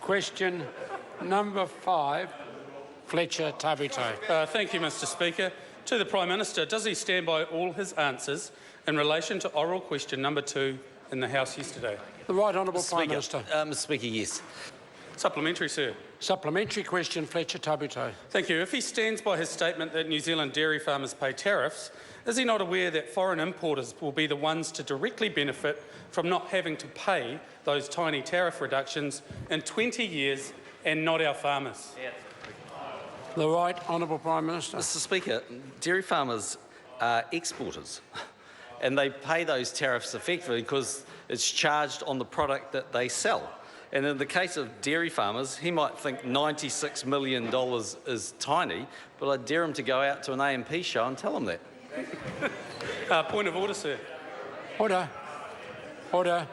Question number 5, Fletcher Tabuteau. Thank you, Mr Speaker. To the Prime Minister, does he stand by all his answers in relation to oral question number 2 in the House yesterday? The Right Honourable Prime Minister. Mr Speaker, yes. Supplementary, sir. Supplementary question, Fletcher Tabuteau. Thank you. If he stands by his statement that New Zealand dairy farmers pay tariffs, is he not aware that foreign importers will be the ones to directly benefit from not having to pay those tiny tariff reductions in 20 years and not our farmers? The Right Honourable Prime Minister. Mr Speaker, dairy farmers are exporters and they pay those tariffs effectively because it's charged on the product that they sell. And in the case of dairy farmers, he might think $96 million is tiny, but I dare him to go out to an AMP show and tell him that. Point of order, sir. Order. Order.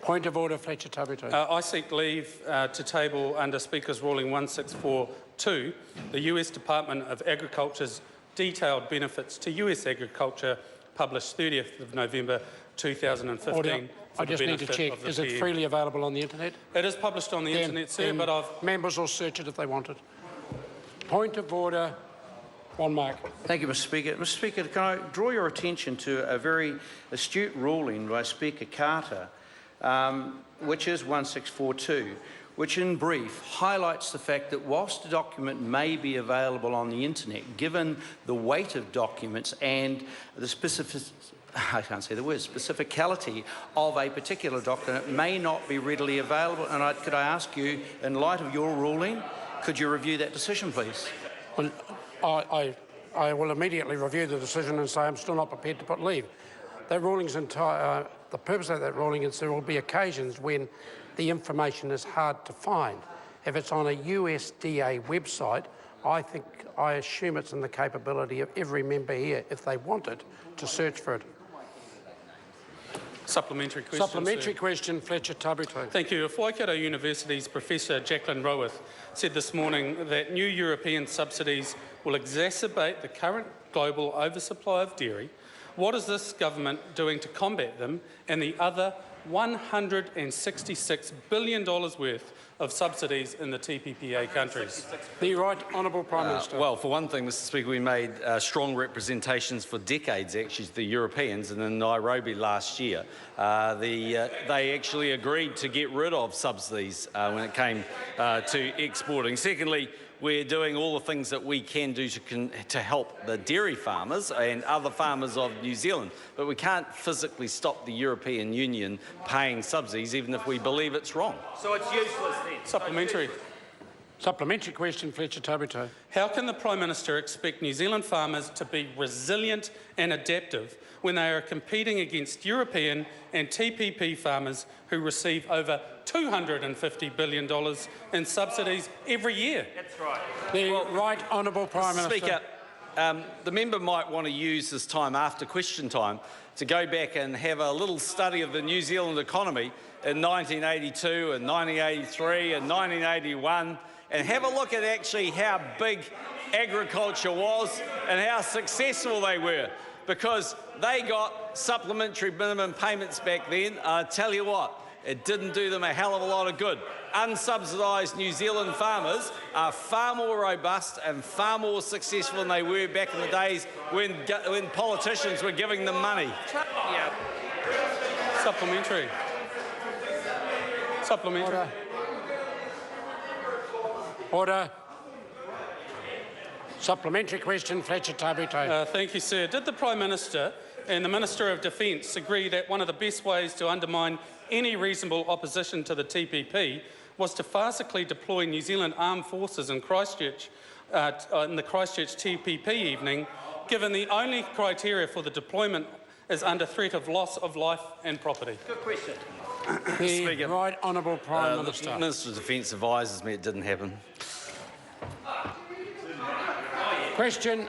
Point of order, Fletcher Tabuteau. I seek leave to table under Speaker's ruling 1642 the US Department of Agriculture's detailed benefits to US agriculture published 30th of November 2015. Order. I just need to check. Is it freely available on the internet? It is published on the internet, sir, but members will search it if they want it. Point of order. One mark. Thank you, Mr Speaker. Mr Speaker, can I draw your attention to a very astute ruling by Speaker Carter, which is 1642, which in brief highlights the fact that whilst the document may be available on the internet, given the weight of documents and the specificality of a particular document, may not be readily available. And could I ask you, in light of your ruling, could you review that decision, please? Well, I will immediately review the decision and say I'm still not prepared to put leave. That ruling's the purpose of that ruling is there will be occasions when the information is hard to find. If it's on a USDA website, I assume it's in the capability of every member here, if they want it, to search for it. Supplementary question. Supplementary question, Fletcher Tabuteau. Thank you. Waikato University's Professor Jacqueline Roworth said this morning that new European subsidies will exacerbate the current global oversupply of dairy. What is this government doing to combat them and the other $166 billion worth of subsidies in the TPPA countries? The Right Honourable Prime Minister. Well, for one thing, Mr Speaker, we made strong representations for decades, actually, to the Europeans, and in Nairobi last year, they actually agreed to get rid of subsidies when it came to exporting. Secondly, we're doing all the things that we can do to help the dairy farmers and other farmers of New Zealand, but we can't physically stop the European Union paying subsidies, even if we believe it's wrong. So it's useless then? Supplementary. Supplementary question, Fletcher Tabuteau. How can the Prime Minister expect New Zealand farmers to be resilient and adaptive when they are competing against European and TPP farmers who receive over $250 billion in subsidies every year? That's right. The Right Honourable Prime Minister. Speaker, the member might want to use this time after question time to go back and have a little study of the New Zealand economy in 1982 and 1983 and 1981 and have a look at actually how big agriculture was and how successful they were, because they got supplementary minimum payments back then. I tell you what, it didn't do them a hell of a lot of good. Unsubsidised New Zealand farmers are far more robust and far more successful than they were back in the days when politicians were giving them money. Yeah. Supplementary. Supplementary. Order. Order. Supplementary question, Fletcher Tabuteau. Thank you, sir. Did the Prime Minister and the Minister of Defence agree that one of the best ways to undermine any reasonable opposition to the TPP was to farcically deploy New Zealand Armed Forces in Christchurch, in the Christchurch TPP evening, given the only criteria for the deployment is under threat of loss of life and property? Good question. The Speaker, Right Honourable Prime Minister. The Minister of Defence advises me it didn't happen. Question